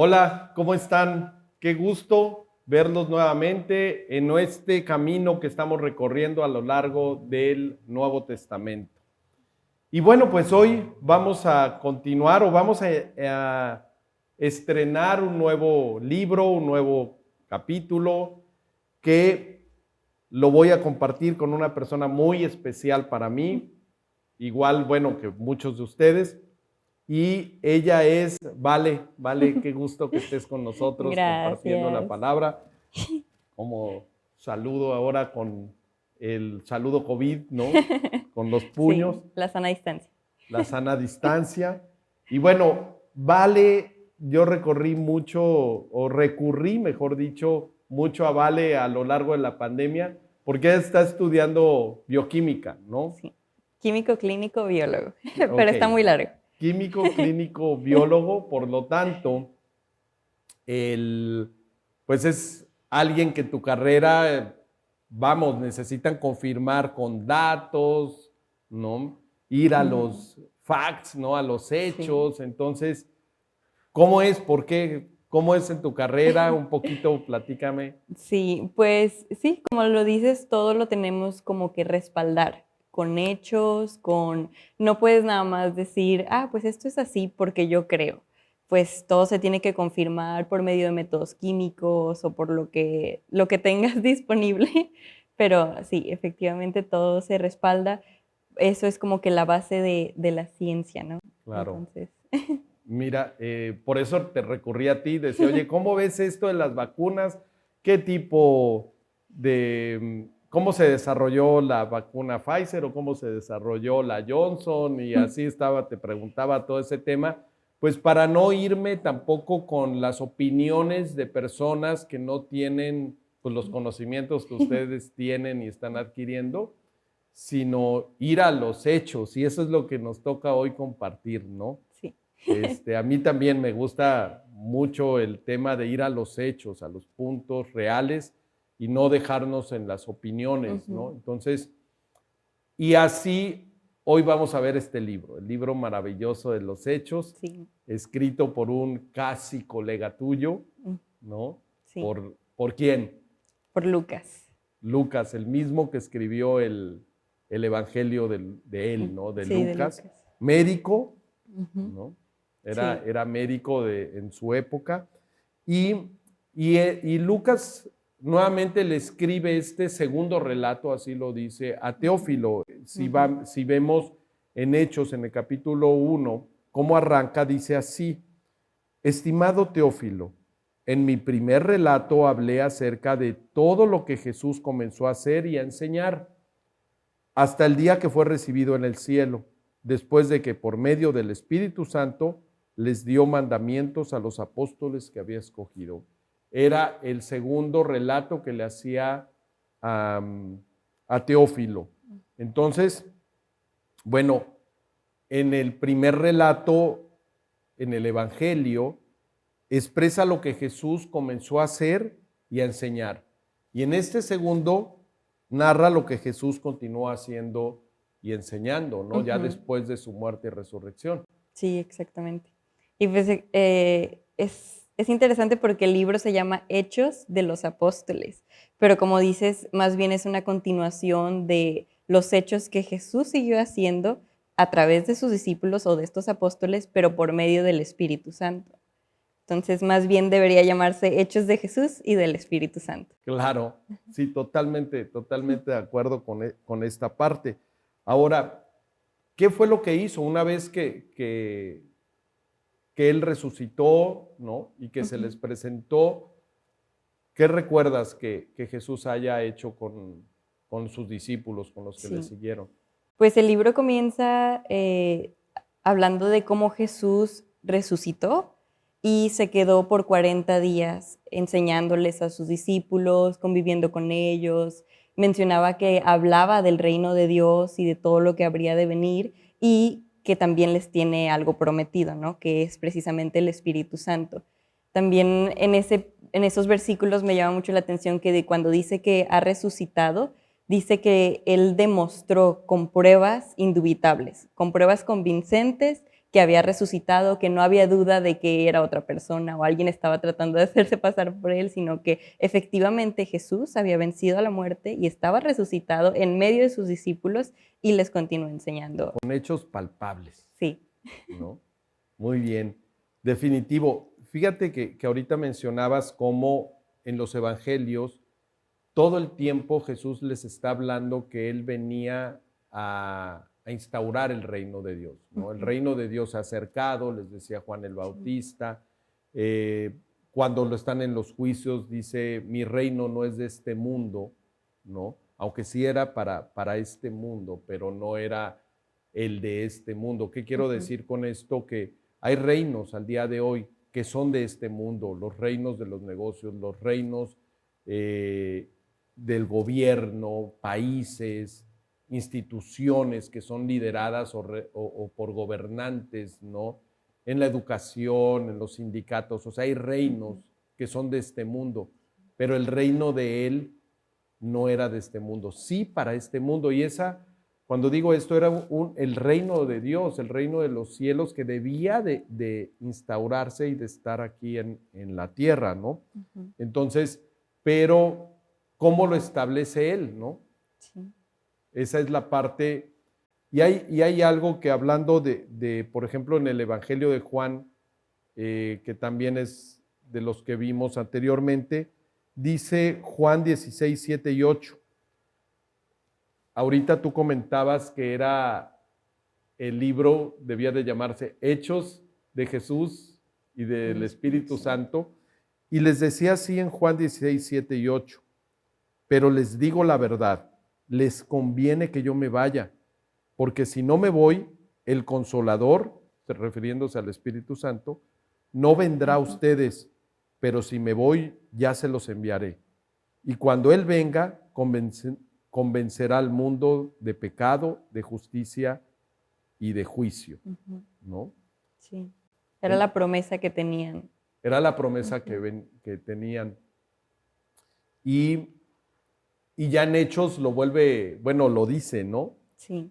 Hola, ¿cómo están? Qué gusto verlos nuevamente en este camino que estamos recorriendo a lo largo del Nuevo Testamento. Y bueno, pues hoy vamos a continuar o vamos a estrenar un nuevo libro, un nuevo capítulo que lo voy a compartir con una persona muy especial para mí, igual, bueno, que muchos de ustedes. Y ella es Vale. Vale, qué gusto que estés con nosotros compartiendo la Gracias. palabra. Como saludo ahora con el saludo COVID, ¿no? Con los puños, Sí, la sana distancia. la sana distancia. Y bueno, Vale, yo recorrí mucho, o recurrí, mejor dicho, mucho a Vale a lo largo de la pandemia, porque ella está estudiando bioquímica, ¿no? Sí. Químico, clínico, biólogo. Pero Ok, está muy largo. químico, clínico, biólogo, por lo tanto, el, pues es alguien que tu carrera, vamos, necesitan confirmar con datos, ¿no? Ir a Ujú. los facts, ¿no? A los Sí. hechos. Entonces, ¿cómo es? ¿Por qué? ¿Cómo es en tu carrera? Un poquito, platícame. Sí, pues sí, como lo dices, todo lo tenemos como que respaldar con hechos, no puedes nada más decir, pues esto es así porque yo creo. Pues todo se tiene que confirmar por medio de métodos químicos o por lo que tengas disponible. Pero sí, efectivamente todo se respalda. Eso es como que la base de la ciencia, ¿no? Claro. Entonces, Mira, por eso te recurrí a ti, decía, oye, ¿cómo ves esto de las vacunas? ¿Qué tipo cómo se desarrolló la vacuna Pfizer o cómo se desarrolló la Johnson? Y así estaba, te preguntaba todo ese tema, pues para no irme tampoco con las opiniones de personas que no tienen pues, los conocimientos que ustedes tienen y están adquiriendo, sino ir a los hechos, y eso es lo que nos toca hoy compartir, ¿no? sí. A mí también me gusta mucho el tema de ir a los hechos, a los puntos reales y no dejarnos en las opiniones, ¿no? Ujú. Entonces, y así hoy vamos a ver este libro, el libro maravilloso de los hechos, Sí. escrito por un casi colega tuyo, Mm, ¿no? sí. ¿Por quién? Por Lucas. Lucas, el mismo que escribió el Evangelio de él, ¿no? De Sí, de Lucas, Lucas. médico, Ujú. ¿no? Sí. Era médico en su época. Y Lucas nuevamente le escribe este segundo relato, así lo dice, a Ujú. Teófilo. Ujú. Si vemos en Hechos, en el capítulo 1, cómo arranca, dice así: estimado Teófilo, en mi primer relato hablé acerca de todo lo que Jesús comenzó a hacer y a enseñar hasta el día que fue recibido en el cielo, después de que por medio del Espíritu Santo les dio mandamientos a los apóstoles que había escogido. Era el segundo relato que le hacía a, a Teófilo. Entonces, bueno, en el primer relato, en el Evangelio, expresa lo que Jesús comenzó a hacer y a enseñar. Y en este segundo narra lo que Jesús continuó haciendo y enseñando, ¿no? Ya Ujú. después de su muerte y resurrección. Sí, exactamente. Y pues es interesante porque el libro se llama Hechos de los Apóstoles, pero como dices, más bien es una continuación de los hechos que Jesús siguió haciendo a través de sus discípulos o de estos apóstoles, pero por medio del Espíritu Santo. Entonces, más bien debería llamarse Hechos de Jesús y del Espíritu Santo. Claro, sí, totalmente, totalmente de acuerdo con esta parte. Ahora, ¿qué fue lo que hizo una vez que él resucitó, ¿no? Y que se les Ujú. presentó? ¿Qué recuerdas que Jesús haya hecho con sus discípulos, con los que le Sí. siguieron? Pues el libro comienza hablando de cómo Jesús resucitó y se quedó por 40 días enseñándoles a sus discípulos, conviviendo con ellos. Mencionaba que hablaba del reino de Dios y de todo lo que habría de venir y que también les tiene algo prometido, ¿no? Que es precisamente el Espíritu Santo. También en esos versículos me llama mucho la atención que cuando dice que ha resucitado, dice que él demostró con pruebas indubitables, con pruebas convincentes, que había resucitado, que no había duda de que era otra persona o alguien estaba tratando de hacerse pasar por él, sino que efectivamente Jesús había vencido a la muerte y estaba resucitado en medio de sus discípulos y les continuó enseñando. Con hechos palpables, Sí. ¿no? Muy bien, definitivo. Fíjate que ahorita mencionabas cómo en los evangelios todo el tiempo Jesús les está hablando que Él venía a instaurar el reino de Dios, ¿no? El reino de Dios se ha acercado, les decía Juan el Bautista. Cuando lo están en los juicios, dice, mi reino no es de este mundo, ¿no? Aunque sí era para este mundo, pero no era el de este mundo. ¿Qué quiero decir con esto? Que hay reinos al día de hoy que son de este mundo, los reinos de los negocios, los reinos del gobierno, países, instituciones que son lideradas o por gobernantes, ¿no? En la educación, en los sindicatos, o sea, hay reinos que son de este mundo, pero el reino de Él no era de este mundo, sí para este mundo. Y cuando digo esto, era el reino de Dios, el reino de los cielos que debía de instaurarse y de estar aquí en la tierra, ¿no? Entonces, pero ¿cómo lo establece Él, no? Sí. Esa es la parte. Y hay algo que hablando por ejemplo, en el Evangelio de Juan, que también es de los que vimos anteriormente, dice Juan 16, 7 y 8. Ahorita tú comentabas que el libro debía de llamarse Hechos de Jesús y del Espíritu Santo. Y les decía así en Juan 16, 7 y 8. Pero les digo la verdad, les conviene que yo me vaya, porque si no me voy, el Consolador, refiriéndose al Espíritu Santo, no vendrá a ustedes, pero si me voy, ya se los enviaré. Y cuando Él venga, convencerá al mundo de pecado, de justicia y de juicio, ¿no? Sí, era la promesa que tenían. Era la promesa que tenían. Y ya en Hechos lo lo dice, ¿no? Sí.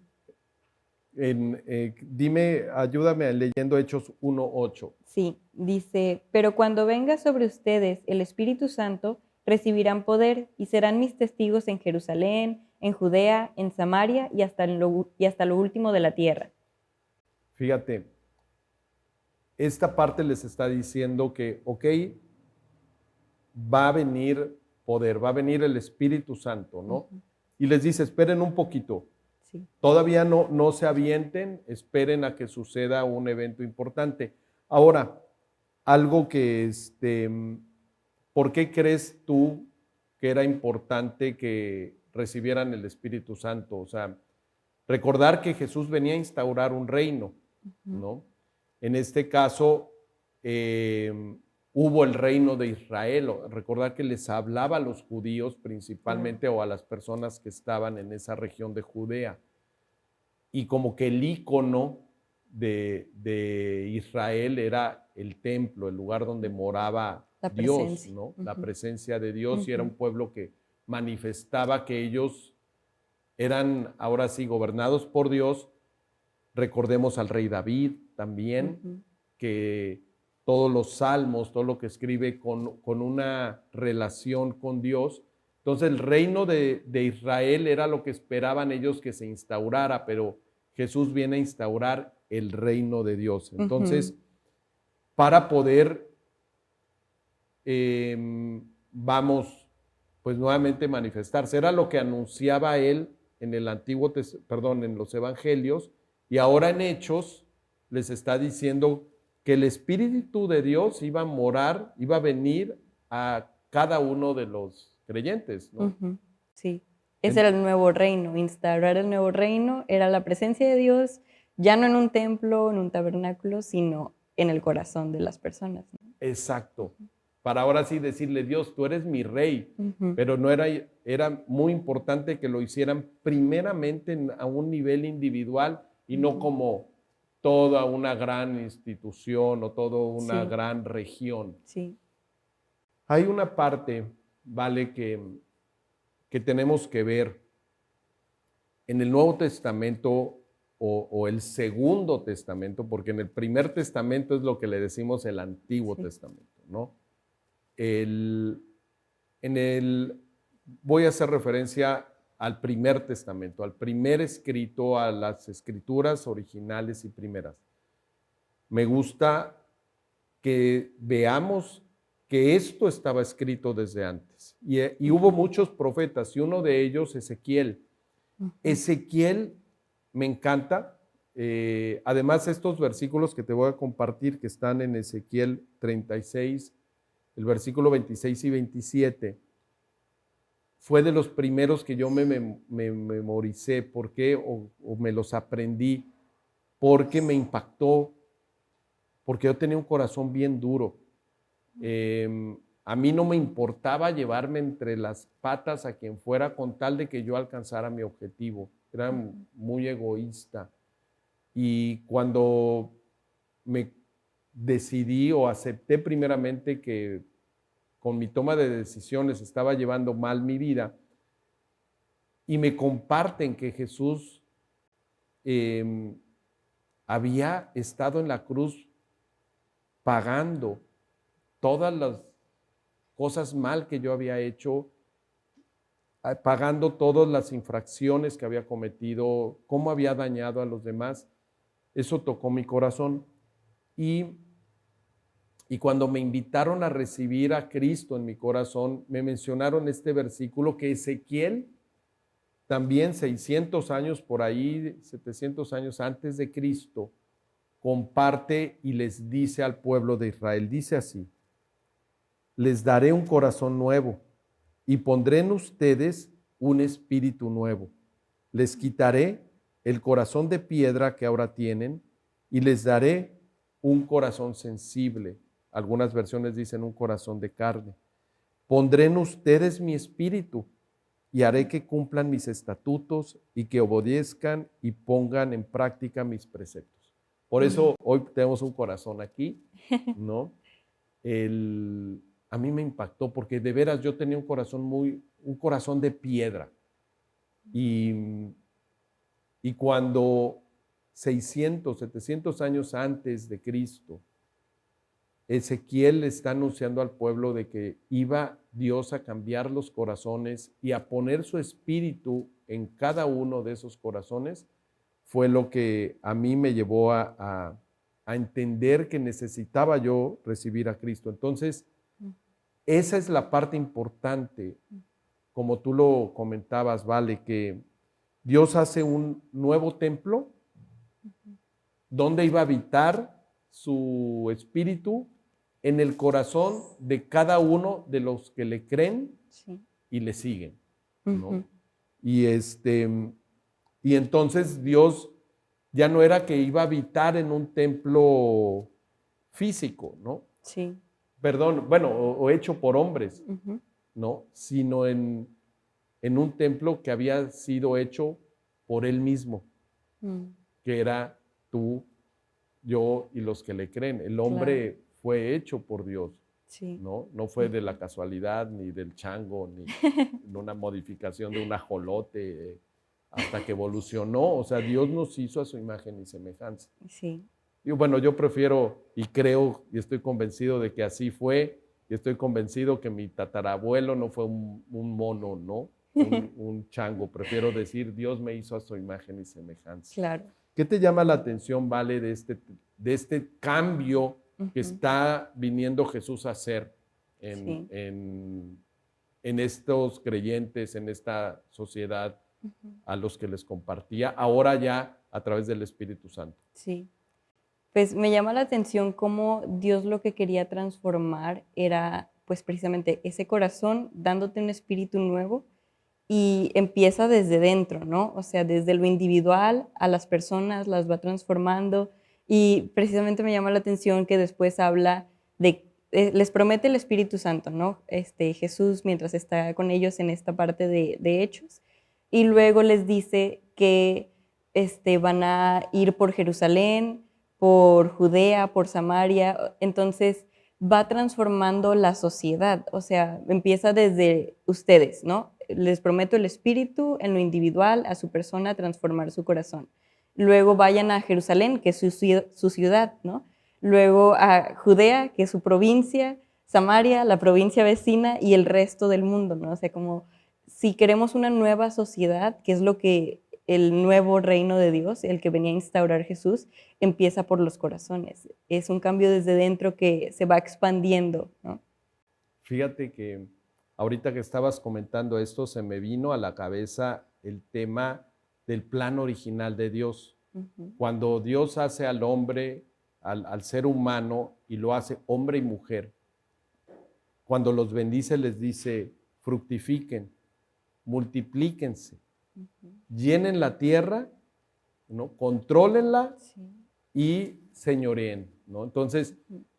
Dime, ayúdame leyendo Hechos 1:8. Sí, dice, pero cuando venga sobre ustedes el Espíritu Santo, recibirán poder y serán mis testigos en Jerusalén, en Judea, en Samaria y hasta lo último de la tierra. Fíjate, esta parte les está diciendo que, ok, va a venir poder, va a venir el Espíritu Santo, ¿no? Y les dice, esperen un poquito. Sí. Todavía no se avienten, esperen a que suceda un evento importante. Ahora, algo que, ¿por qué crees tú que era importante que recibieran el Espíritu Santo? O sea, recordar que Jesús venía a instaurar un reino, ¿no? En este caso, hubo el reino de Israel. Recordar que les hablaba a los judíos principalmente o a las personas que estaban en esa región de Judea. Y como que el ícono de Israel era el templo, el lugar donde moraba Dios, ¿no? La presencia de Dios, y era un pueblo que manifestaba que ellos eran ahora sí gobernados por Dios. Recordemos al rey David también, que todos los salmos, todo lo que escribe con una relación con Dios. Entonces el reino de Israel era lo que esperaban ellos que se instaurara, pero Jesús viene a instaurar el reino de Dios. Entonces, para poder, pues nuevamente manifestarse, era lo que anunciaba él en el en los evangelios, y ahora en Hechos les está diciendo que el Espíritu de Dios iba a morar, iba a venir a cada uno de los creyentes, ¿no? Sí, ese era el nuevo reino. Instaurar el nuevo reino era la presencia de Dios, ya no en un templo, en un tabernáculo, sino en el corazón de las personas, ¿no? Exacto. Para ahora sí decirle, Dios, tú eres mi rey, pero no era muy importante que lo hicieran primeramente a un nivel individual y no como toda una gran institución o toda una gran región. Sí. Hay una parte, vale, que tenemos que ver. En el Nuevo Testamento o el Segundo Testamento, porque en el Primer Testamento es lo que le decimos el Antiguo Testamento, ¿no? Voy a hacer referencia al Primer Testamento, al primer escrito, a las escrituras originales y primeras. Me gusta que veamos que esto estaba escrito desde antes. Y hubo muchos profetas, y uno de ellos, Ezequiel. Ezequiel me encanta. Además, estos versículos que te voy a compartir, que están en Ezequiel 36, el versículo 26 y 27, fue de los primeros que yo me memoricé. ¿Por qué? O me los aprendí, porque me impactó, porque yo tenía un corazón bien duro. A mí no me importaba llevarme entre las patas a quien fuera con tal de que yo alcanzara mi objetivo. Era muy egoísta. Y cuando me decidí o acepté primeramente que con mi toma de decisiones estaba llevando mal mi vida, y me comparten que Jesús había estado en la cruz pagando todas las cosas mal que yo había hecho, pagando todas las infracciones que había cometido, cómo había dañado a los demás. Eso tocó mi corazón. Y cuando me invitaron a recibir a Cristo en mi corazón, me mencionaron este versículo que Ezequiel, también 600 años por ahí, 700 años antes de Cristo, comparte y les dice al pueblo de Israel, dice así: les daré un corazón nuevo y pondré en ustedes un espíritu nuevo. Les quitaré el corazón de piedra que ahora tienen y les daré un corazón sensible. Algunas versiones dicen un corazón de carne. Pondré en ustedes mi espíritu y haré que cumplan mis estatutos y que obedezcan y pongan en práctica mis preceptos. Por eso hoy tenemos un corazón aquí, ¿no? A mí me impactó porque de veras yo tenía un corazón de piedra. Y cuando 600, 700 años antes de Cristo, Ezequiel está anunciando al pueblo de que iba Dios a cambiar los corazones y a poner su espíritu en cada uno de esos corazones, fue lo que a mí me llevó a entender que necesitaba yo recibir a Cristo. Entonces, esa es la parte importante, como tú lo comentabas, Vale, que Dios hace un nuevo templo donde iba a habitar su espíritu en el corazón de cada uno de los que le creen y le siguen, ¿no? Y entonces Dios ya no era que iba a habitar en un templo físico, ¿no? Sí. Perdón, bueno, o hecho por hombres, ¿no? Sino en un templo que había sido hecho por Él mismo, que era tú, yo y los que le creen. El hombre fue hecho por Dios, ¿no? No fue de la casualidad, ni del chango, ni de una modificación de un ajolote, hasta que evolucionó. O sea, Dios nos hizo a su imagen y semejanza. Sí. Y bueno, yo prefiero y creo y estoy convencido de que así fue, y estoy convencido que mi tatarabuelo no fue un mono, ¿no? Un chango. Prefiero decir, Dios me hizo a su imagen y semejanza. Claro. ¿Qué te llama la atención, Vale, de este cambio que está viniendo Jesús a hacer en estos creyentes, en esta sociedad a los que les compartía, ahora ya a través del Espíritu Santo? Sí. Pues me llama la atención cómo Dios lo que quería transformar era pues precisamente ese corazón dándote un espíritu nuevo, y empieza desde dentro, ¿no? O sea, desde lo individual a las personas las va transformando, y precisamente me llama la atención que después habla de, les promete el Espíritu Santo, ¿no? Jesús mientras está con ellos en esta parte de Hechos, y luego les dice que van a ir por Jerusalén, por Judea, por Samaria. Entonces va transformando la sociedad, o sea, empieza desde ustedes, ¿no? Les prometo el espíritu en lo individual, a su persona, transformar su corazón. Luego vayan a Jerusalén, que es su ciudad, ¿no? Luego a Judea, que es su provincia, Samaria, la provincia vecina y el resto del mundo, ¿no? O sea, como si queremos una nueva sociedad, que es lo que el nuevo reino de Dios, el que venía a instaurar Jesús, empieza por los corazones. Es un cambio desde dentro que se va expandiendo, ¿no? Fíjate que ahorita que estabas comentando esto, se me vino a la cabeza el tema del plan original de Dios. Cuando Dios hace al hombre, al ser humano, y lo hace hombre y mujer, cuando los bendice les dice, fructifiquen, multiplíquense, llenen la tierra, ¿no? Contrólenla Sí. y señoreen, ¿no? Entonces,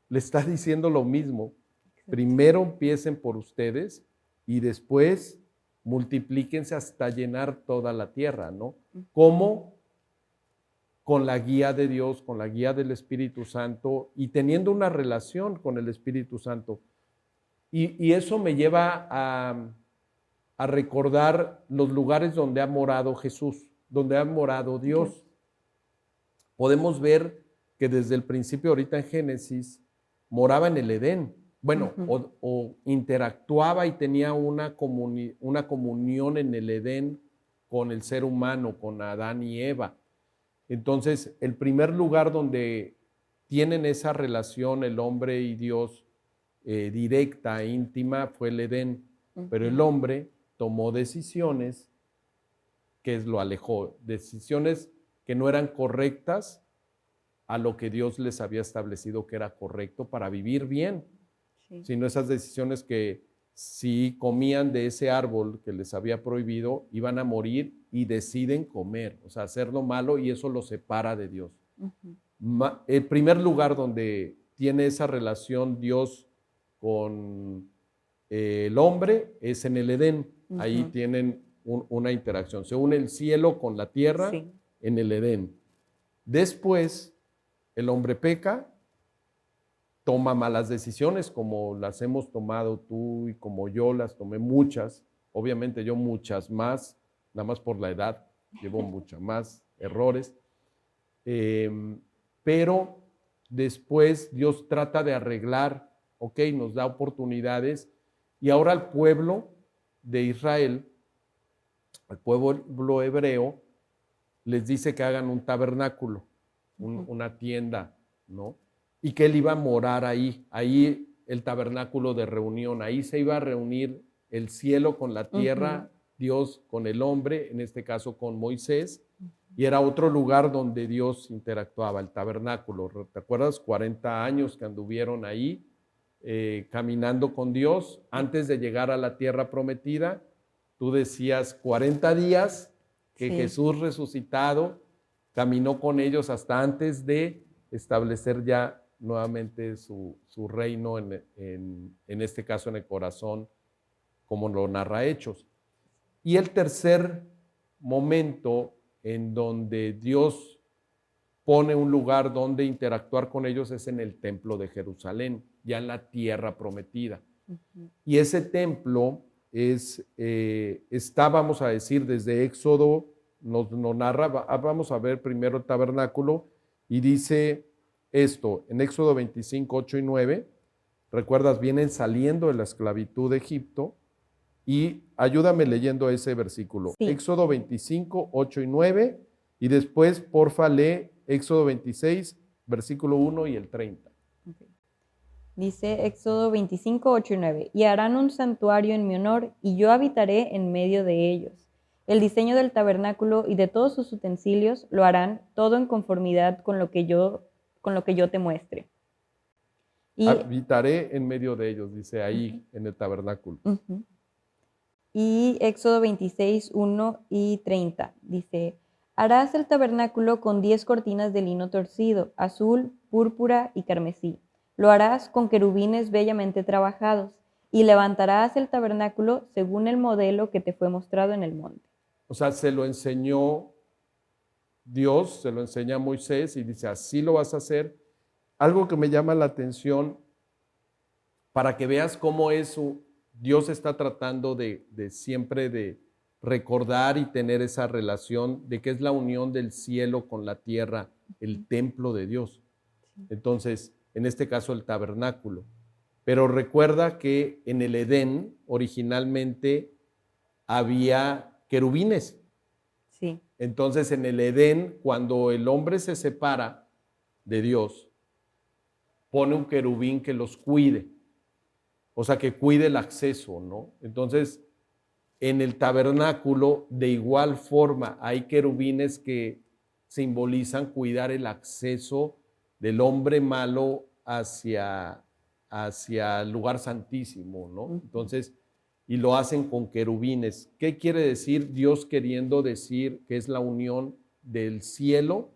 le está diciendo lo mismo. Exacto. Primero empiecen por ustedes y después multiplíquense hasta llenar toda la tierra, ¿no? ¿Cómo? Con la guía de Dios, con la guía del Espíritu Santo y teniendo una relación con el Espíritu Santo. Y eso me lleva a recordar los lugares donde ha morado Jesús, donde ha morado Dios. Podemos ver que desde el principio, ahorita en Génesis, moraba en el Edén. Bueno, o interactuaba y tenía una comunión en el Edén con el ser humano, con Adán y Eva. Entonces, el primer lugar donde tienen esa relación el hombre y Dios directa e íntima fue el Edén. Pero el hombre tomó decisiones que lo alejó, decisiones que no eran correctas a lo que Dios les había establecido que era correcto para vivir bien. Sí. Sino esas decisiones que si comían de ese árbol que les había prohibido, iban a morir y deciden comer, o sea, hacer lo malo y eso los separa de Dios. El primer lugar donde tiene esa relación Dios con el hombre es en el Edén. Ahí tienen una interacción. Se une el cielo con la tierra en el Edén. Después, el hombre peca, toma malas decisiones como las hemos tomado tú y como yo las tomé muchas. Obviamente yo muchas más, nada más por la edad, llevo muchas más errores. Pero después Dios trata de arreglar, ok, nos da oportunidades y ahora el pueblo de Israel, el pueblo hebreo, les dice que hagan un tabernáculo, una tienda, ¿no? Y que él iba a morar ahí el tabernáculo de reunión, ahí se iba a reunir el cielo con la tierra, Dios con el hombre, en este caso con Moisés, y era otro lugar donde Dios interactuaba, el tabernáculo. ¿Te acuerdas? 40 años que anduvieron ahí caminando con Dios antes de llegar a la tierra prometida. Tú decías 40 días que Jesús resucitado caminó con ellos hasta antes de establecer ya nuevamente su reino, en este caso en el corazón, como lo narra Hechos. Y el tercer momento en donde Dios pone un lugar donde interactuar con ellos es en el templo de Jerusalén, ya en la tierra prometida. Y ese templo está, vamos a decir, desde Éxodo, nos narra, vamos a ver primero el tabernáculo, y dice esto, en Éxodo 25, 8 y 9, recuerdas, vienen saliendo de la esclavitud de Egipto, y ayúdame leyendo ese versículo. Sí. Éxodo 25, 8 y 9, y después, porfa, lee Éxodo 26, versículo 1 y el 30. Okay. Dice Éxodo 25, 8 y 9, y harán un santuario en mi honor, y yo habitaré en medio de ellos. El diseño del tabernáculo y de todos sus utensilios lo harán todo en conformidad con lo que yo te muestre. Y habitaré en medio de ellos, dice ahí en el tabernáculo. Y Éxodo 26, 1 y 30, dice, harás el tabernáculo con 10 cortinas de lino torcido, azul, púrpura y carmesí. Lo harás con querubines bellamente trabajados, y levantarás el tabernáculo según el modelo que te fue mostrado en el monte. O sea, se lo enseñó Dios, se lo enseña a Moisés y dice, así lo vas a hacer. Algo que me llama la atención, para que veas cómo Dios está tratando de siempre de recordar y tener esa relación de que es la unión del cielo con la tierra, el templo de Dios. Entonces, en este caso el tabernáculo. Pero recuerda que en el Edén originalmente había querubines. Sí. Entonces, en el Edén, cuando el hombre se separa de Dios, pone un querubín que los cuide, o sea, que cuide el acceso, ¿no? Entonces, en el tabernáculo, de igual forma, hay querubines que simbolizan cuidar el acceso del hombre malo hacia el lugar santísimo, ¿no? Entonces, y lo hacen con querubines. ¿Qué quiere decir Dios queriendo decir que es la unión del cielo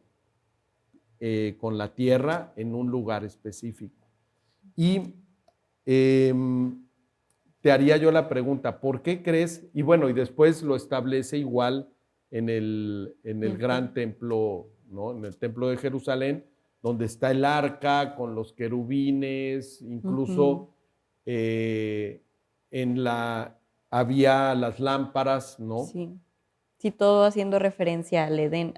con la tierra en un lugar específico? Y te haría yo la pregunta, ¿por qué crees? Y bueno, y después lo establece igual en el gran templo, ¿no? En el templo de Jerusalén, donde está el arca con los querubines, incluso había las lámparas, ¿no? Sí. Sí, todo haciendo referencia al Edén,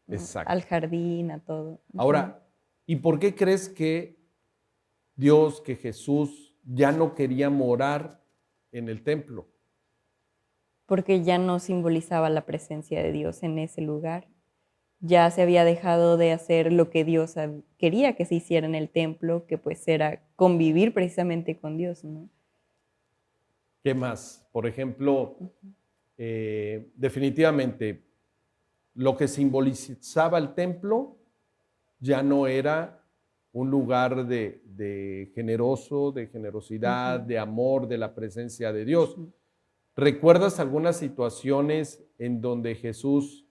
¿no? Exacto. Al jardín, a todo. Ahora, ¿y por qué crees que Dios, que Jesús ya no quería morar en el templo? Porque ya no simbolizaba la presencia de Dios en ese lugar. Ya se había dejado de hacer lo que Dios quería que se hiciera en el templo, que pues era convivir precisamente con Dios, ¿no? ¿Qué más? Por ejemplo, definitivamente lo que simbolizaba el templo ya no era un lugar de generoso, de generosidad, de amor, de la presencia de Dios. ¿Recuerdas algunas situaciones en donde Jesús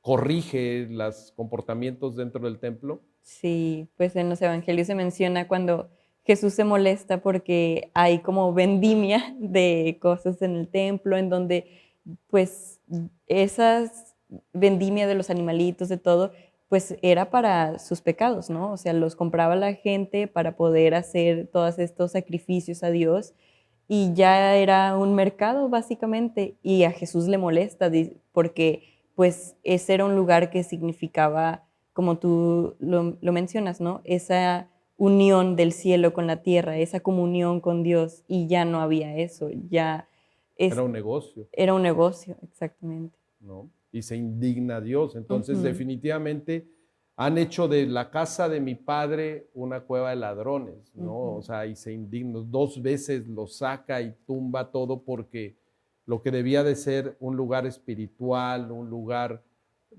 corrige los comportamientos dentro del templo? Sí, pues en los evangelios se menciona cuando Jesús se molesta porque hay como vendimia de cosas en el templo, en donde pues esas vendimia de los animalitos, de todo, pues era para sus pecados, ¿no? O sea, los compraba la gente para poder hacer todos estos sacrificios a Dios y ya era un mercado básicamente y a Jesús le molesta porque pues ese era un lugar que significaba, como tú lo mencionas, ¿no? Esa unión del cielo con la tierra, esa comunión con Dios y ya no había eso, ya Era un negocio. era un negocio, exactamente. ¿No? Y se indigna Dios. Entonces, definitivamente han hecho de la casa de mi padre una cueva de ladrones, ¿no? O sea, y se indigna. 2 veces lo saca y tumba todo porque lo que debía de ser un lugar espiritual, un lugar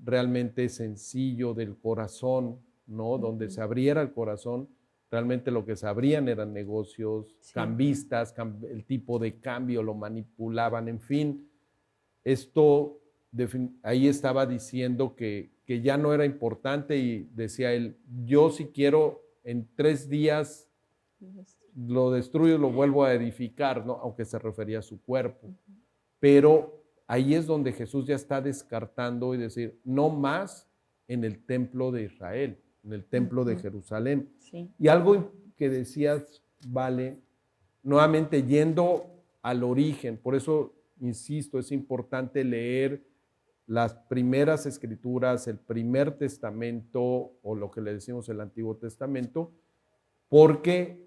realmente sencillo del corazón, ¿no? Donde se abriera el corazón, realmente lo que se abrían eran negocios, cambistas, el tipo de cambio lo manipulaban, en fin. Esto, ahí estaba diciendo que ya no era importante y decía él, yo si quiero en 3 días lo destruyo y lo vuelvo a edificar, ¿no? Aunque se refería a su cuerpo. Pero ahí es donde Jesús ya está descartando y decir, no más en el templo de Israel, en el templo de Jerusalén. Sí. Y algo que decías, Vale, nuevamente yendo al origen, por eso insisto, es importante leer las primeras escrituras, el primer testamento o lo que le decimos el Antiguo Testamento, porque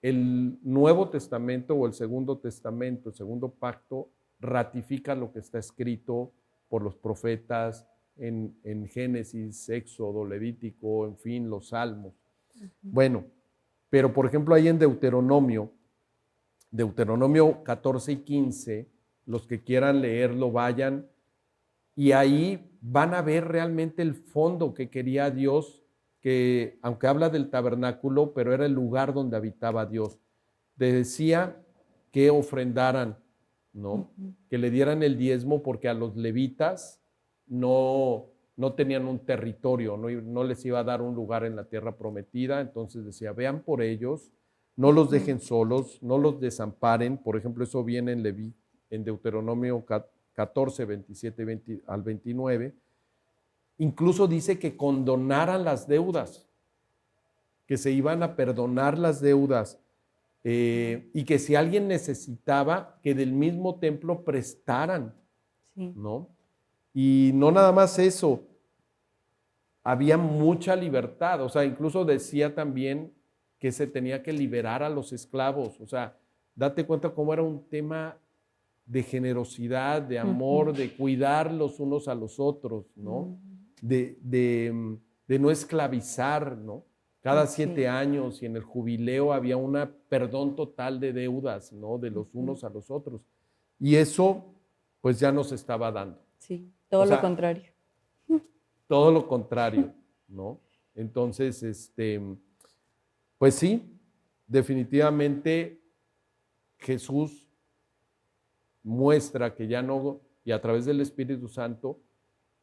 el Nuevo Testamento o el Segundo Testamento, el Segundo Pacto, ratifica lo que está escrito por los profetas en Génesis, Éxodo, Levítico, en fin, los Salmos. Bueno, pero por ejemplo ahí en Deuteronomio 14 y 15, los que quieran leerlo vayan y ahí van a ver realmente el fondo que quería Dios, que aunque habla del tabernáculo, pero era el lugar donde habitaba Dios. Decía que ofrendaran, ¿no? Que le dieran el diezmo porque a los levitas no tenían un territorio, no les iba a dar un lugar en la tierra prometida, entonces decía, vean por ellos, no los dejen solos, no los desamparen. Por ejemplo, eso viene en Deuteronomio 14, 27 al 29. Incluso dice que condonaran las deudas, que se iban a perdonar las deudas. y que si alguien necesitaba, que del mismo templo prestaran, Sí. ¿no? Y no nada más eso, había mucha libertad, o sea, incluso decía también que se tenía que liberar a los esclavos, o sea, date cuenta cómo era un tema de generosidad, de amor, Ujú. de cuidar los unos a los otros, ¿no? Mm, De no esclavizar, ¿no? Cada 7 sí. años y en el jubileo había un perdón total de deudas, ¿no? De los Ujú. unos a los otros. Y eso, pues ya nos estaba dando. Sí, O todo lo sea, contrario. todo lo contrario, ¿no? Entonces, pues sí, definitivamente Jesús muestra que ya no, y a través del Espíritu Santo,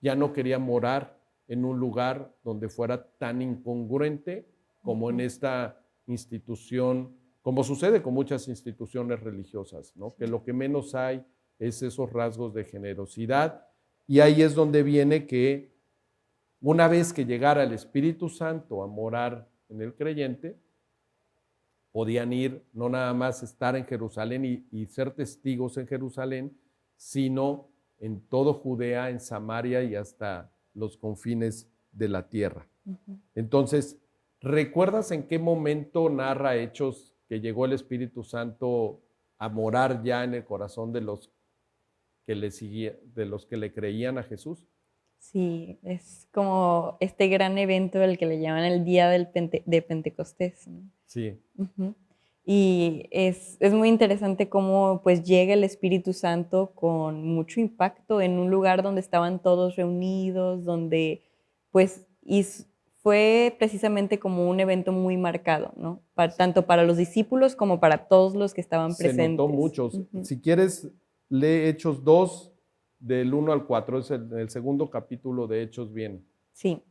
ya no quería morar en un lugar donde fuera tan incongruente como en Ujú. esta institución, como sucede con muchas instituciones religiosas, ¿no? Que Sí. lo que menos hay es esos rasgos de generosidad. Y ahí es donde viene que una vez que llegara el Espíritu Santo a morar en el creyente, podían ir, no nada más estar en Jerusalén y ser testigos en Jerusalén, sino en todo Judea, en Samaria y hasta los confines de la tierra. Ujú. Entonces, ¿recuerdas en qué momento narra Hechos que llegó el Espíritu Santo a morar ya en el corazón de los que le seguían, de los que le creían a Jesús? Sí, es como este gran evento el que le llaman el día de Pentecostés, ¿no? Sí, Ujú. Y es muy interesante cómo pues llega el Espíritu Santo con mucho impacto en un lugar donde estaban todos reunidos, donde pues fue precisamente como un evento muy marcado, ¿no? Tanto para los discípulos como para todos los que estaban se notó presentes. mucho. Ujú. Si quieres, lee Hechos 2 del 1 al 4, es el segundo capítulo de Hechos viene. Sí.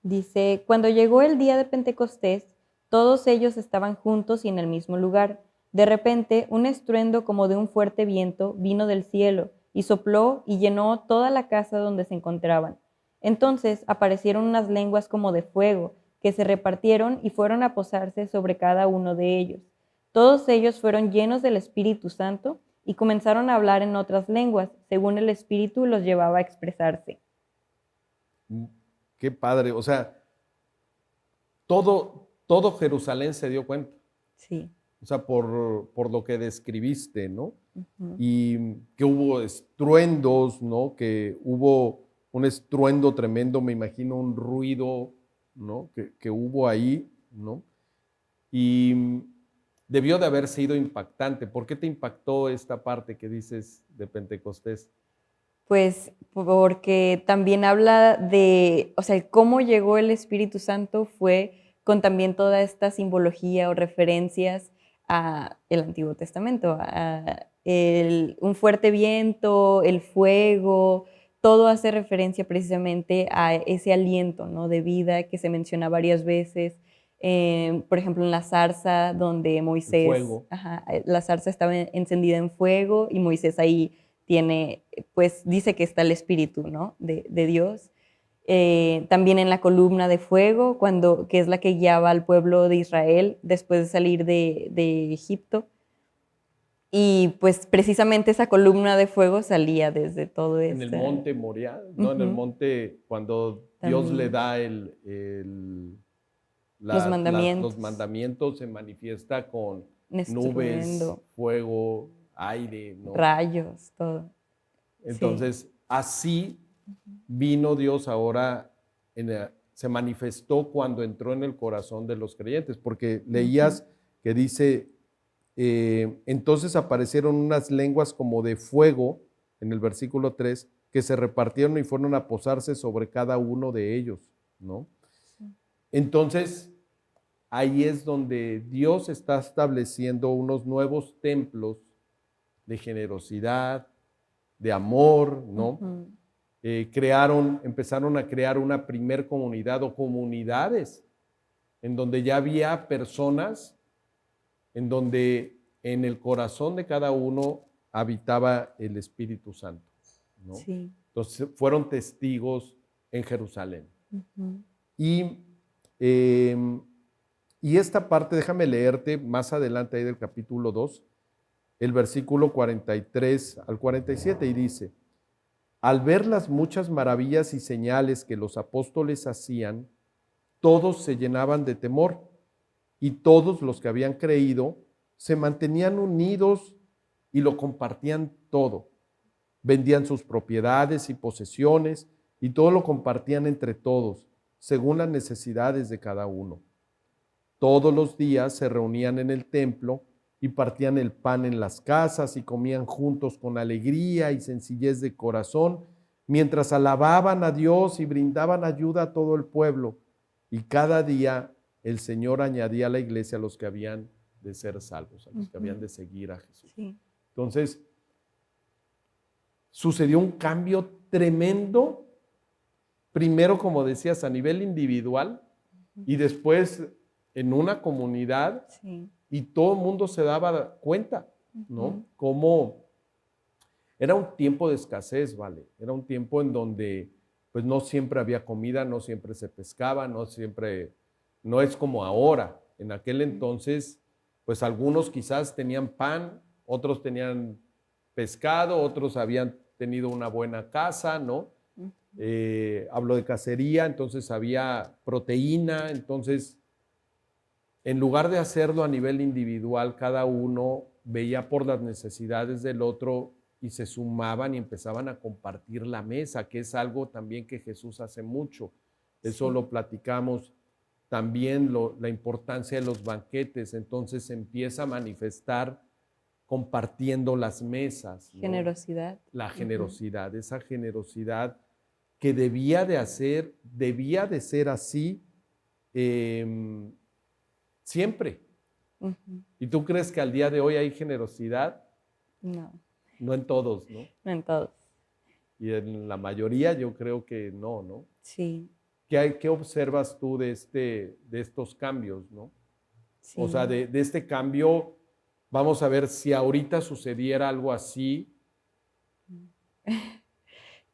Dice, cuando llegó el día de Pentecostés, todos ellos estaban juntos y en el mismo lugar. De repente, un estruendo como de un fuerte viento vino del cielo y sopló y llenó toda la casa donde se encontraban. Entonces aparecieron unas lenguas como de fuego, que se repartieron y fueron a posarse sobre cada uno de ellos. Todos ellos fueron llenos del Espíritu Santo y comenzaron a hablar en otras lenguas, según el Espíritu los llevaba a expresarse. Qué padre, o sea, todo Jerusalén se dio cuenta, Sí. o sea, por lo que describiste, ¿no? Ujú. Y que hubo estruendos, ¿no? Que hubo un estruendo tremendo, me imagino un ruido, ¿no? Que hubo ahí, ¿no? Y debió de haber sido impactante. ¿Por qué te impactó esta parte que dices de Pentecostés? Pues porque también habla de, o sea, el cómo llegó el Espíritu Santo fue con también toda esta simbología o referencias a el Antiguo Testamento, a un fuerte viento, el fuego, todo hace referencia precisamente a ese aliento, ¿no? De vida que se menciona varias veces. Por ejemplo, en la zarza donde El Moisés, fuego. ajá, la zarza estaba encendida en fuego y Moisés ahí tiene, pues dice que está el Espíritu, ¿no? De Dios. También en la columna de fuego, que es la que guiaba al pueblo de Israel después de salir de Egipto. Y pues precisamente esa columna de fuego salía desde todo En el este. monte Moriah, ¿no? En el Ujú. monte, cuando Dios le También da los los mandamientos, mandamientos, se manifiesta con un nubes, estruendo, fuego, aire, ¿no? rayos, todo. Sí. Entonces, así vino Dios ahora, se manifestó cuando entró en el corazón de los creyentes, porque Ujú. leías que dice, entonces aparecieron unas lenguas como de fuego, en el versículo 3 que se repartieron y fueron a posarse sobre cada uno de ellos, ¿no? Sí. Entonces, ahí es donde Dios está estableciendo unos nuevos templos de generosidad, de amor, ¿no? Ujú. Empezaron a crear una primer comunidad o comunidades en donde ya había personas, en donde en el corazón de cada uno habitaba el Espíritu Santo, ¿no? Sí. Entonces fueron testigos en Jerusalén. Ujú. Y eh, Y esta parte, déjame leerte más adelante ahí del capítulo 2, el versículo 43 al 47, y dice: al ver las muchas maravillas y señales que los apóstoles hacían, todos se llenaban de temor, y todos los que habían creído se mantenían unidos y lo compartían todo. Vendían sus propiedades y posesiones y todo lo compartían entre todos, según las necesidades de cada uno. Todos los días se reunían en el templo y partían el pan en las casas y comían juntos con alegría y sencillez de corazón, mientras alababan a Dios y brindaban ayuda a todo el pueblo. Y cada día el Señor añadía a la iglesia a los que habían de ser salvos, a los que habían de seguir a Jesús. Sí. Entonces, sucedió un cambio tremendo, primero, como decías, a nivel individual, y después en una comunidad, Sí. y todo el mundo se daba cuenta, ¿no? Cómo era un tiempo de escasez, ¿vale? Era un tiempo en donde pues no siempre había comida, no siempre se pescaba, no es como ahora. En aquel entonces, pues algunos quizás tenían pan, otros tenían pescado, otros habían tenido una buena casa, ¿no? Hablo de cacería, entonces había proteína, entonces en lugar de hacerlo a nivel individual, cada uno veía por las necesidades del otro y se sumaban y empezaban a compartir la mesa, que es algo también que Jesús hace mucho. Eso Sí. lo platicamos también, la importancia de los banquetes. Entonces se empieza a manifestar compartiendo las mesas, ¿no? Generosidad. La generosidad, esa generosidad que debía de ser así siempre. ¿Y tú crees que al día de hoy hay generosidad? No, No en todos, ¿no? no en todos. Y en la mayoría yo creo que no, ¿no? Sí, ¿Qué observas tú de estos cambios, ¿no? sí. O sea, de este cambio, vamos a ver si ahorita sucediera algo así.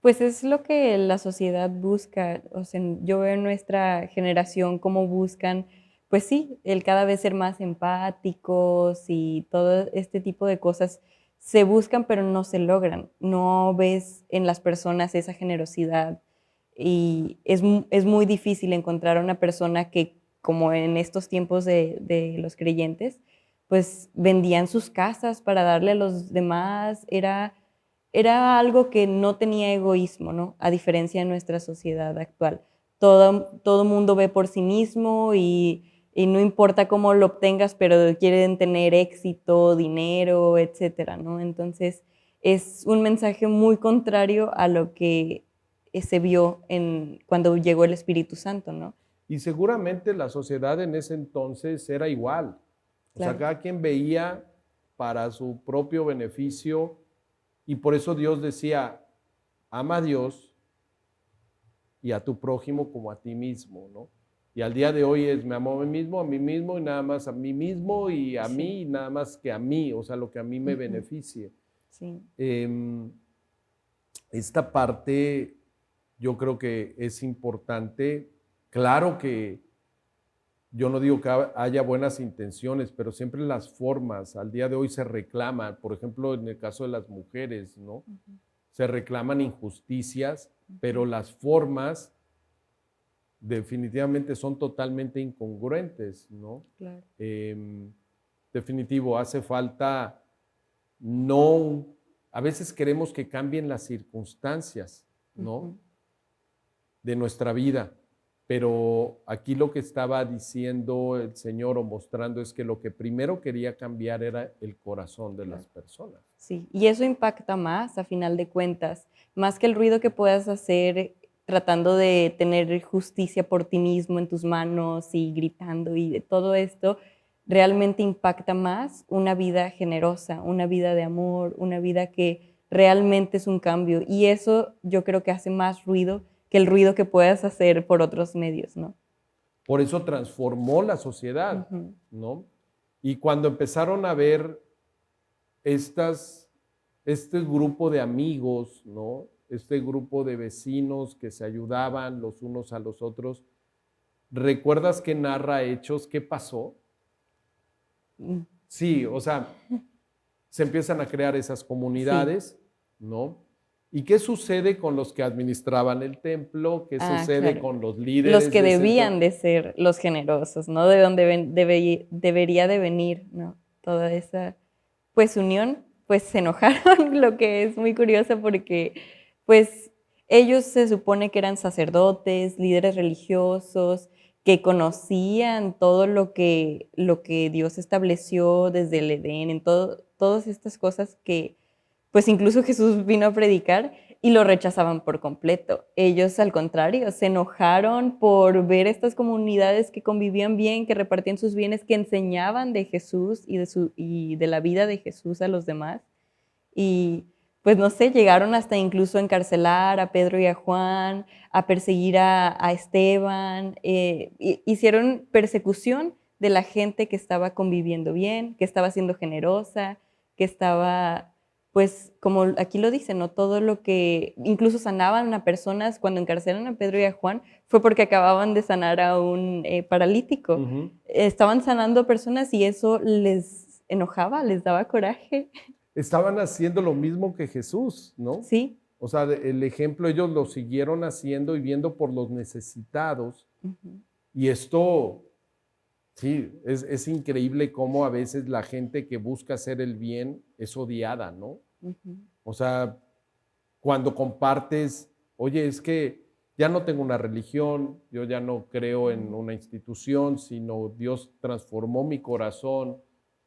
Pues es lo que la sociedad busca. O sea, yo veo en nuestra generación cómo buscan, pues sí, el cada vez ser más empáticos y todo este tipo de cosas se buscan, pero no se logran. No ves en las personas esa generosidad y es muy difícil encontrar a una persona que, como en estos tiempos de los creyentes, pues vendían sus casas para darle a los demás. Era algo que no tenía egoísmo, ¿no? A diferencia de nuestra sociedad actual. Todo mundo ve por sí mismo y no importa cómo lo obtengas, pero quieren tener éxito, dinero, etcétera, ¿no? Entonces, es un mensaje muy contrario a lo que se vio cuando llegó el Espíritu Santo, ¿no? Y seguramente la sociedad en ese entonces era igual. O sea, Claro. cada quien veía para su propio beneficio, y por eso Dios decía: ama a Dios y a tu prójimo como a ti mismo, ¿no? Y al día de hoy es: me amo a mí mismo y nada más a mí mismo, y a Sí. mí y nada más que a mí, o sea, lo que a mí me beneficie. Sí. Esta parte yo creo que es importante. Claro que yo no digo que haya buenas intenciones, pero siempre las formas al día de hoy se reclaman. Por ejemplo, en el caso de las mujeres, ¿no? Se reclaman injusticias, pero las formas definitivamente son totalmente incongruentes, ¿no? Claro. Definitivo, hace falta, no, a veces queremos que cambien las circunstancias, ¿no? De nuestra vida, pero aquí lo que estaba diciendo el Señor o mostrando es que lo que primero quería cambiar era el corazón de las personas. Sí, y eso impacta más a final de cuentas, más que el ruido que puedas hacer tratando de tener justicia por ti mismo en tus manos y gritando y de todo esto, realmente impacta más una vida generosa, una vida de amor, una vida que realmente es un cambio. Y eso yo creo que hace más ruido que el ruido que puedas hacer por otros medios, ¿no? Por eso transformó la sociedad, ¿no? Y cuando empezaron a ver este grupo de amigos, ¿no? Este grupo de vecinos que se ayudaban los unos a los otros, ¿Recuerdas que narra Hechos? ¿Qué pasó? Mm, Sí, o sea, se empiezan a crear esas comunidades, ¿no? ¿Y qué sucede con los que administraban el templo? ¿Qué sucede claro. con los Los líderes que de ese debían entonces? de ser los generosos, ¿no? De donde debería de venir, ¿no? Toda esa, pues, unión, pues se enojaron, lo que es muy curioso porque, pues, ellos se supone que eran sacerdotes, líderes religiosos, que conocían todo lo que Dios estableció desde el Edén, en todas estas cosas que, pues, incluso Jesús vino a predicar y lo rechazaban por completo. Ellos, al contrario, se enojaron por ver estas comunidades que convivían bien, que repartían sus bienes, que enseñaban de Jesús y de la vida de Jesús a los demás. Y pues no sé, llegaron hasta incluso a encarcelar a Pedro y a Juan, a perseguir a Esteban, hicieron persecución de la gente que estaba conviviendo bien, que estaba siendo generosa, que estaba, pues como aquí lo dice, ¿no? Todo lo que, incluso sanaban a personas cuando encarcelan a Pedro y a Juan, fue porque acababan de sanar a un paralítico. Ujú. Estaban sanando personas y eso les enojaba, les daba coraje. Estaban haciendo lo mismo que Jesús, ¿no? Sí. O sea, el ejemplo ellos lo siguieron haciendo y viendo por los necesitados. Ujú, Y esto, sí, es increíble cómo a veces la gente que busca hacer el bien es odiada, ¿no? ujú, O sea, cuando compartes, oye, es que ya no tengo una religión, yo ya no creo en una institución, sino Dios transformó mi corazón,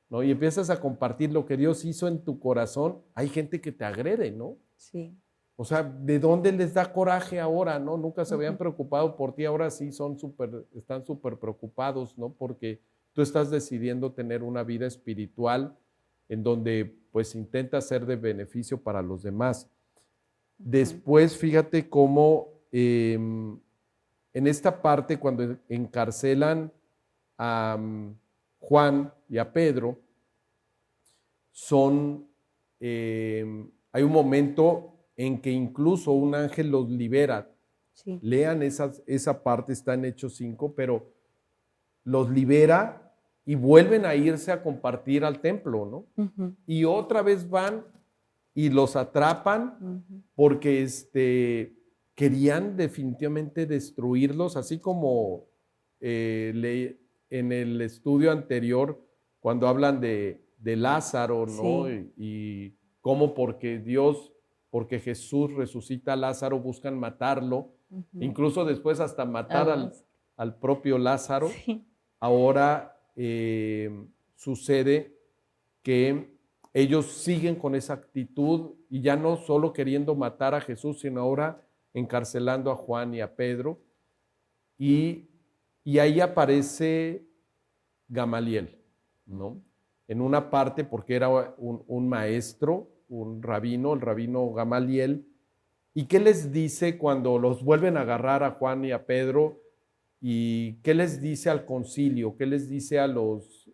¿no? Y empiezas a compartir lo que Dios hizo en tu corazón, hay gente que te agrede, ¿no? sí. O sea, ¿de dónde les da coraje ahora, no? Nunca se habían Ujú, preocupado por ti, ahora sí están súper preocupados, ¿no? Porque tú estás decidiendo tener una vida espiritual en donde pues intentas ser de beneficio para los demás. ujú, Después, fíjate cómo en esta parte, cuando encarcelan a Juan y a Pedro, hay un momento en que incluso un ángel los libera. sí. Lean esa parte, está en Hechos 5, pero los libera y vuelven a irse a compartir al templo, ¿no? Ujú, Y otra vez van y los atrapan ujú, porque querían definitivamente destruirlos, así como en el estudio anterior, cuando hablan de Lázaro, ¿no? sí. Y cómo porque Jesús resucita a Lázaro, buscan matarlo, Ujú. incluso después hasta matar Alas. al propio Lázaro. Sí. Ahora sucede que ellos siguen con esa actitud y ya no solo queriendo matar a Jesús, sino ahora encarcelando a Juan y a Pedro. Y, y ahí aparece Gamaliel, ¿no? En una parte, porque era un maestro, un rabino, el rabino Gamaliel. ¿Y qué les dice cuando los vuelven a agarrar a Juan y a Pedro? ¿Y qué les dice al concilio? ¿Qué les dice a los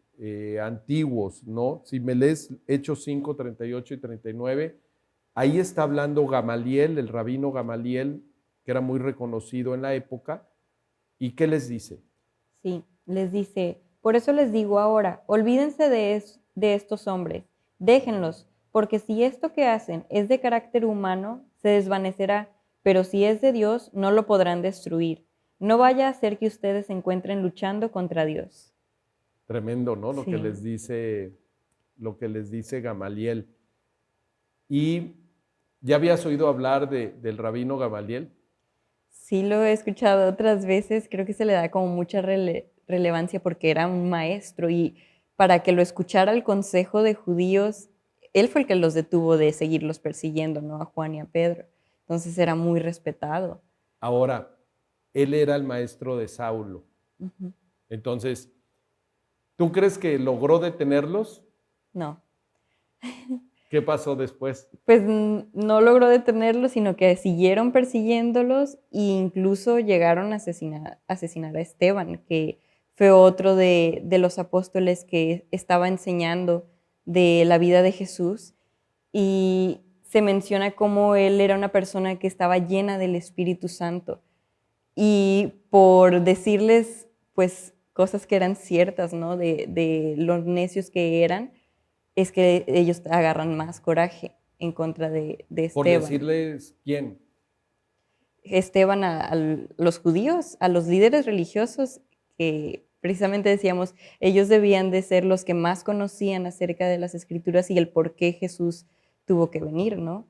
antiguos? ¿No? Si me lees Hechos 5, 38 y 39, ahí está hablando Gamaliel, el rabino Gamaliel, que era muy reconocido en la época. ¿Y qué les dice? Sí, les dice, por eso les digo ahora, olvídense de estos hombres, déjenlos, porque si esto que hacen es de carácter humano, se desvanecerá, pero si es de Dios, no lo podrán destruir. No vaya a ser que ustedes se encuentren luchando contra Dios. Tremendo, ¿no? Sí, Lo que les dice Gamaliel. Y ya habías oído hablar del rabino Gamaliel. sí lo he escuchado otras veces, creo que se le da como mucha relevancia porque era un maestro y para que lo escuchara el Consejo de Judíos, él fue el que los detuvo de seguirlos persiguiendo, ¿no? A Juan y a Pedro. Entonces era muy respetado. Ahora, él era el maestro de Saulo. Ujú. Entonces, ¿tú crees que logró detenerlos? No, ¿Qué pasó después? pues no logró detenerlos, sino que siguieron persiguiéndolos e incluso llegaron a asesinar a Esteban, que fue otro de los apóstoles que estaba enseñando de la vida de Jesús. Y se menciona cómo él era una persona que estaba llena del Espíritu Santo. y por decirles pues cosas que eran ciertas, ¿no? De los necios que eran, es que ellos agarran más coraje en contra de Por Esteban. decirles quién. Esteban a los judíos, a los líderes religiosos, que precisamente decíamos, ellos debían de ser los que más conocían acerca de las escrituras y el por qué Jesús tuvo que venir, ¿no?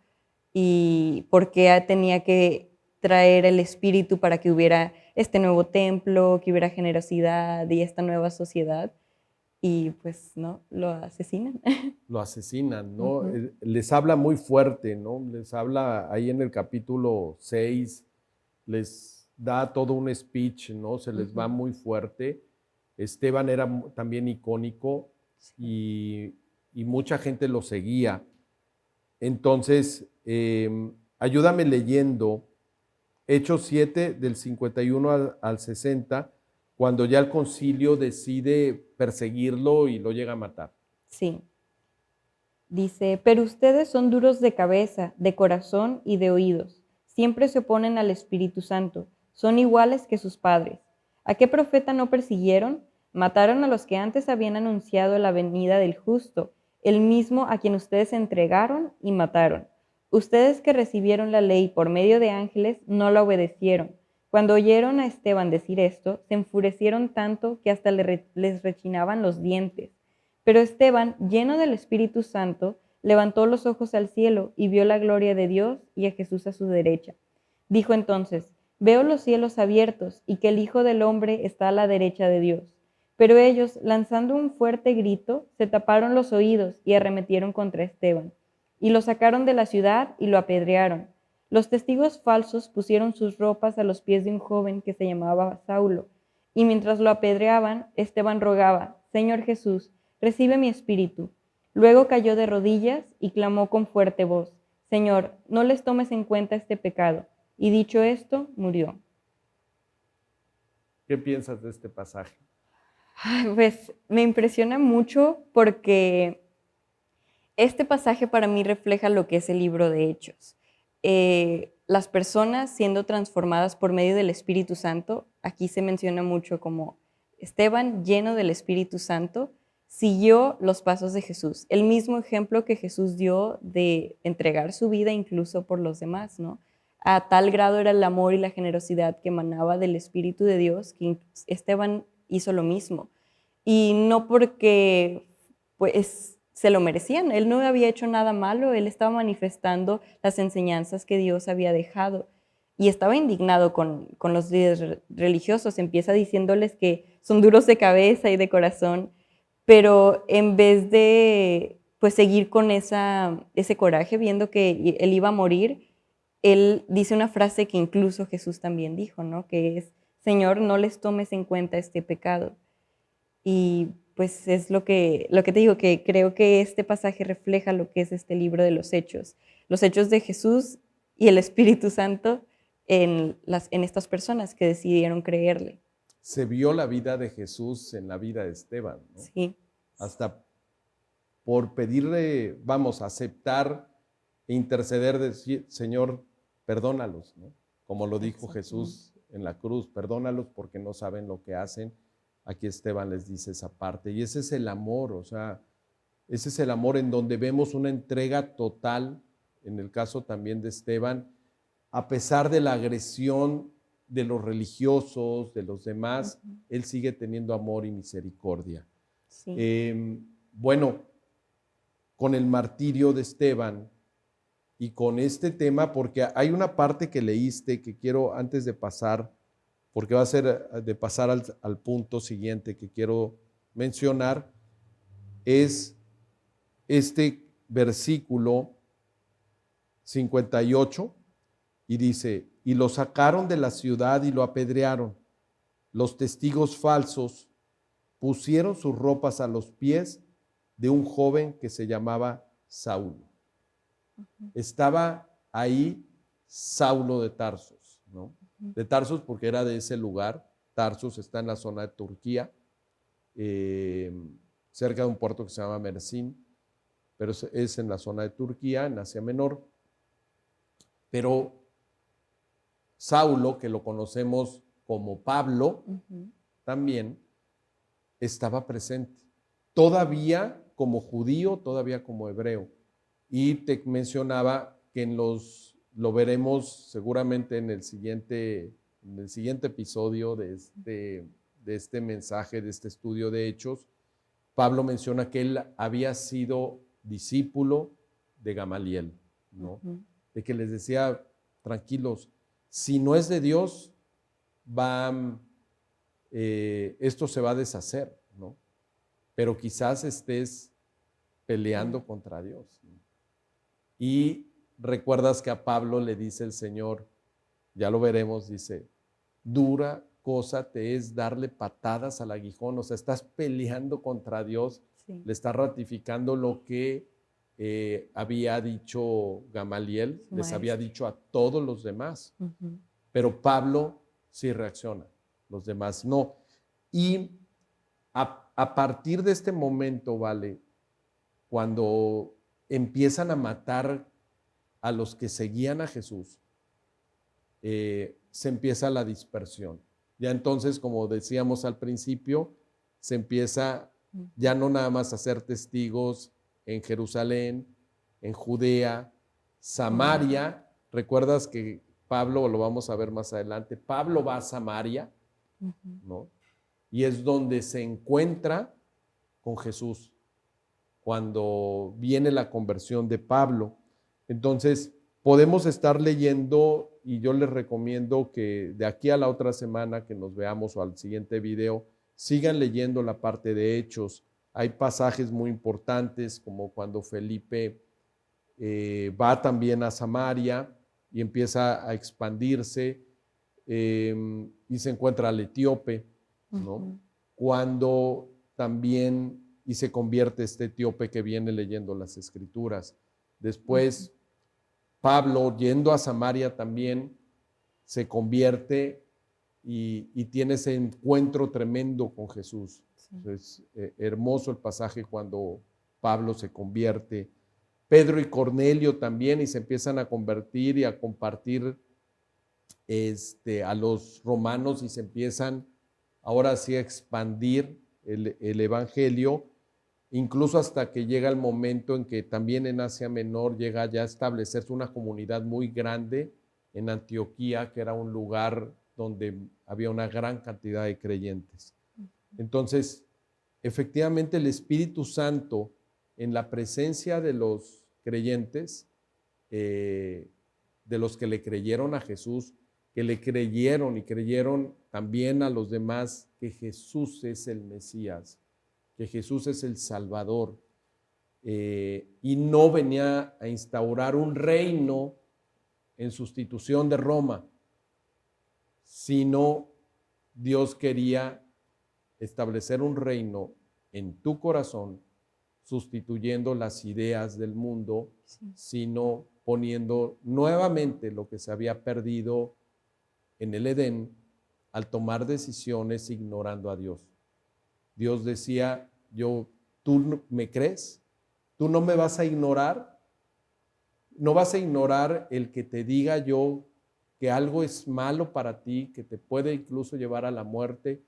Y por qué tenía que traer el Espíritu para que hubiera este nuevo templo, que hubiera generosidad y esta nueva sociedad. Y pues, ¿no? Lo asesinan. Lo asesinan, ¿no? Ujú. Les habla muy fuerte, ¿no? Les habla ahí en el capítulo 6, les da todo un speech, ¿no? Se les va Ujú. muy fuerte. Esteban era también icónico Sí. y mucha gente lo seguía. Entonces, ayúdame leyendo Hechos 7 del 51 al 60, cuando ya el concilio decide perseguirlo y lo llega a matar. Sí. Dice, pero ustedes son duros de cabeza, de corazón y de oídos. Siempre se oponen al Espíritu Santo. Son iguales que sus padres. ¿A qué profeta no persiguieron? Mataron a los que antes habían anunciado la venida del justo, el mismo a quien ustedes entregaron y mataron. Ustedes que recibieron la ley por medio de ángeles no la obedecieron. Cuando oyeron a Esteban decir esto, se enfurecieron tanto que hasta les rechinaban los dientes. Pero Esteban, lleno del Espíritu Santo, levantó los ojos al cielo y vio la gloria de Dios y a Jesús a su derecha. Dijo entonces, veo los cielos abiertos y que el Hijo del Hombre está a la derecha de Dios. Pero ellos, lanzando un fuerte grito, se taparon los oídos y arremetieron contra Esteban. Y lo sacaron de la ciudad y lo apedrearon. Los testigos falsos pusieron sus ropas a los pies de un joven que se llamaba Saulo. Y mientras lo apedreaban, Esteban rogaba, Señor Jesús, recibe mi espíritu. Luego cayó de rodillas y clamó con fuerte voz, Señor, no les tomes en cuenta este pecado. Y dicho esto, murió. ¿Qué piensas de este pasaje? Pues me impresiona mucho porque este pasaje para mí refleja lo que es el libro de Hechos. Las personas siendo transformadas por medio del Espíritu Santo, aquí se menciona mucho como Esteban, lleno del Espíritu Santo, siguió los pasos de Jesús, el mismo ejemplo que Jesús dio de entregar su vida incluso por los demás, ¿no? A tal grado era el amor y la generosidad que emanaba del Espíritu de Dios que Esteban hizo lo mismo. Y no porque pues se lo merecían, él no había hecho nada malo, él estaba manifestando las enseñanzas que Dios había dejado y estaba indignado con los líderes religiosos, empieza diciéndoles que son duros de cabeza y de corazón, pero en vez de pues seguir con ese coraje, viendo que él iba a morir, él dice una frase que incluso Jesús también dijo, ¿no? Que es, Señor, no les tomes en cuenta este pecado. Y pues es lo que te digo, que creo que este pasaje refleja lo que es este libro de los hechos de Jesús y el Espíritu Santo en estas personas que decidieron creerle. Se vio la vida de Jesús en la vida de Esteban, ¿no? Sí, Hasta por pedirle, vamos, aceptar e interceder, decir, Señor, perdónalos, ¿no? Como lo dijo exactamente. Jesús en la cruz, perdónalos porque no saben lo que hacen. Aquí Esteban les dice esa parte. Y ese es el amor, o sea, ese es el amor en donde vemos una entrega total, en el caso también de Esteban, a pesar de la agresión de los religiosos, de los demás, Ujú. él sigue teniendo amor y misericordia. Sí, Eh, bueno, con el martirio de Esteban y con este tema, porque hay una parte que leíste que quiero antes de pasar, porque va a ser de pasar al punto siguiente que quiero mencionar, es este versículo 58 y dice, y lo sacaron de la ciudad y lo apedrearon. Los testigos falsos pusieron sus ropas a los pies de un joven que se llamaba Saulo. Estaba ahí Saulo de Tarsos, ¿no? De Tarsos porque era de ese lugar. Tarsos está en la zona de Turquía, eh, cerca de un puerto que se llama Mersin, pero es en la zona de Turquía, en Asia Menor. Pero Saulo, que lo conocemos como Pablo, Ujú. también estaba presente, todavía como judío, todavía como hebreo. Y te mencionaba que lo veremos seguramente en el siguiente episodio de este mensaje, de este estudio de Hechos. Pablo menciona que él había sido discípulo de Gamaliel, ¿no? Ujú. De que les decía, tranquilos, si no es de Dios, esto se va a deshacer, ¿no? Pero quizás estés peleando contra Dios, ¿no? Y recuerdas que a Pablo le dice el Señor, ya lo veremos, dice, dura cosa te es darle patadas al aguijón, o sea, estás peleando contra Dios, Sí. le estás ratificando lo que había dicho Gamaliel, Su les había maestro. dicho a todos los demás, Ujú. pero Pablo sí reacciona, los demás no. Y a partir de este momento, ¿vale? Cuando empiezan a matar a los que seguían a Jesús, se empieza la dispersión. Ya entonces, como decíamos al principio, se empieza ya no nada más a ser testigos en Jerusalén, en Judea, Samaria. ¿Recuerdas que Pablo, lo vamos a ver más adelante, Pablo va a Samaria, Ujú. ¿no? Y es donde se encuentra con Jesús, cuando viene la conversión de Pablo. Entonces, podemos estar leyendo y yo les recomiendo que de aquí a la otra semana que nos veamos o al siguiente video, sigan leyendo la parte de Hechos. Hay pasajes muy importantes como cuando Felipe va también a Samaria y empieza a expandirse y se encuentra al etíope, ¿no? Ujú. Cuando también y se convierte este etíope que viene leyendo las escrituras. Después, Pablo, yendo a Samaria también, se convierte y tiene ese encuentro tremendo con Jesús. Sí. Es hermoso el pasaje cuando Pablo se convierte. Pedro y Cornelio también, y se empiezan a convertir y a compartir a los romanos y se empiezan ahora sí a expandir el evangelio, incluso hasta que llega el momento en que también en Asia Menor llega ya a establecerse una comunidad muy grande en Antioquía, que era un lugar donde había una gran cantidad de creyentes. Entonces, efectivamente el Espíritu Santo en la presencia de los creyentes, de los que le creyeron a Jesús, que le creyeron y creyeron también a los demás que Jesús es el Mesías, que Jesús es el Salvador, y no venía a instaurar un reino en sustitución de Roma, sino Dios quería establecer un reino en tu corazón, sustituyendo las ideas del mundo, Sí. sino poniendo nuevamente lo que se había perdido en el Edén al tomar decisiones ignorando a Dios. Dios decía, ¿tú me crees? ¿Tú no me vas a ignorar? ¿No vas a ignorar el que te diga yo que algo es malo para ti, que te puede incluso llevar a la muerte?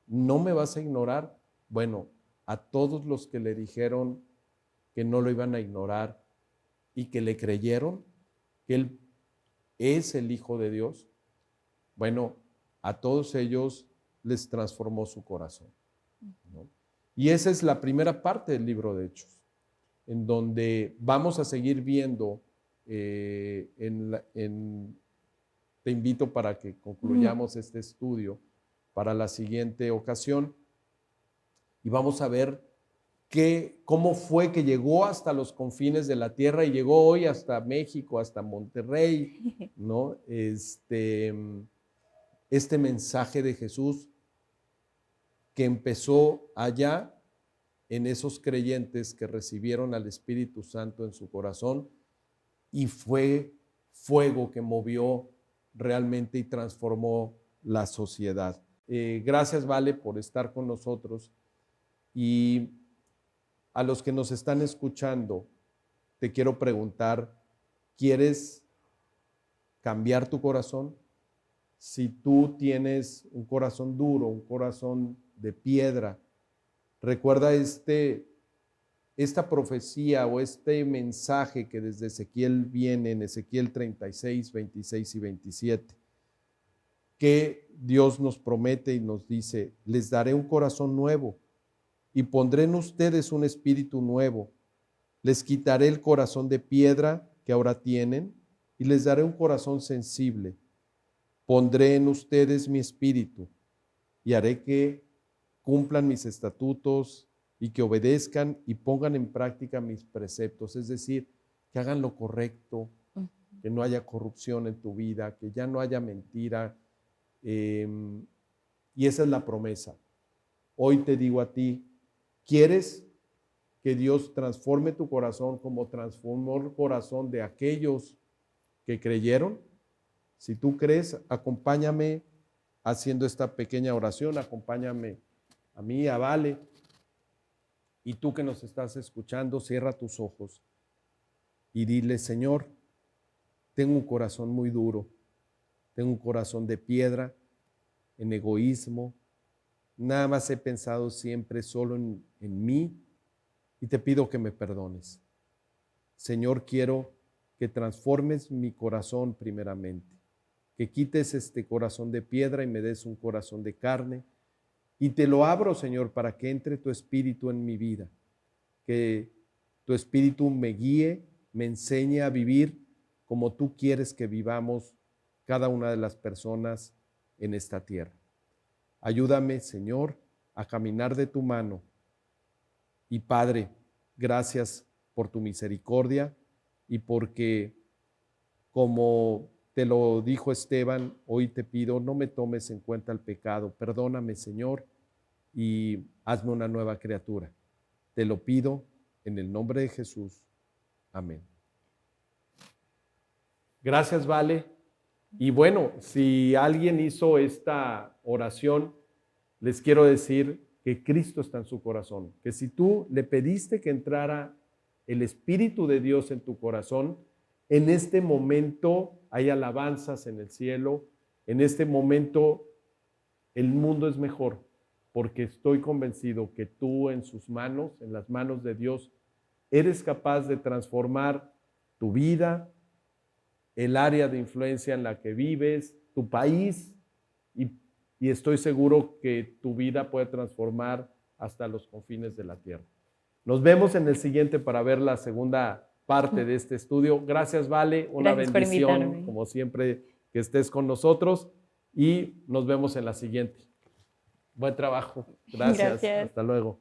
¿No me vas a ignorar? Bueno, a todos los que le dijeron que no lo iban a ignorar y que le creyeron, que Él es el Hijo de Dios, bueno, a todos ellos les transformó su corazón, ¿no? Y esa es la primera parte del libro de Hechos, en donde vamos a seguir viendo, te invito para que concluyamos este estudio para la siguiente ocasión y vamos a ver cómo fue que llegó hasta los confines de la tierra y llegó hoy hasta México, hasta Monterrey, ¿no? Este mensaje de Jesús que empezó allá en esos creyentes que recibieron al Espíritu Santo en su corazón y fue fuego que movió realmente y transformó la sociedad. Gracias, Vale, por estar con nosotros y a los que nos están escuchando, te quiero preguntar, ¿quieres cambiar tu corazón. Si tú tienes un corazón duro, un corazón de piedra, recuerda esta profecía o este mensaje que desde Ezequiel viene en Ezequiel 36, 26 y 27, que Dios nos promete y nos dice: les daré un corazón nuevo y pondré en ustedes un espíritu nuevo. Les quitaré el corazón de piedra que ahora tienen y les daré un corazón sensible. Pondré en ustedes mi espíritu y haré que cumplan mis estatutos y que obedezcan y pongan en práctica mis preceptos. Es decir, que hagan lo correcto, que no haya corrupción en tu vida, que ya no haya mentira. Y esa es la promesa. Hoy te digo a ti, ¿quieres que Dios transforme tu corazón como transformó el corazón de aquellos que creyeron? Si tú crees, acompáñame haciendo esta pequeña oración, acompáñame a mí, a Vale, y tú que nos estás escuchando, cierra tus ojos y dile: Señor, tengo un corazón muy duro, tengo un corazón de piedra, en egoísmo, nada más he pensado siempre solo en mí, y te pido que me perdones. Señor, quiero que transformes mi corazón primeramente, que quites este corazón de piedra y me des un corazón de carne, y te lo abro, Señor, para que entre tu espíritu en mi vida, que tu espíritu me guíe, me enseñe a vivir como tú quieres que vivamos cada una de las personas en esta tierra. Ayúdame, Señor, a caminar de tu mano. Y Padre, gracias por tu misericordia y porque, como te lo dijo Esteban, hoy te pido, no me tomes en cuenta el pecado. Perdóname, Señor, y hazme una nueva criatura. Te lo pido en el nombre de Jesús. Amén. Gracias, Vale. Y bueno, si alguien hizo esta oración, les quiero decir que Cristo está en su corazón, que si tú le pediste que entrara el Espíritu de Dios en tu corazón, en este momento hay alabanzas en el cielo, en este momento el mundo es mejor, porque estoy convencido que tú en sus manos, en las manos de Dios, eres capaz de transformar tu vida, el área de influencia en la que vives, tu país, y estoy seguro que tu vida puede transformar hasta los confines de la tierra. Nos vemos en el siguiente para ver la segunda parte de este estudio. Gracias, Vale. Una Gracias por bendición, invitarme. como siempre, que estés con nosotros y nos vemos en la siguiente. Buen trabajo. Gracias. Gracias. Hasta luego.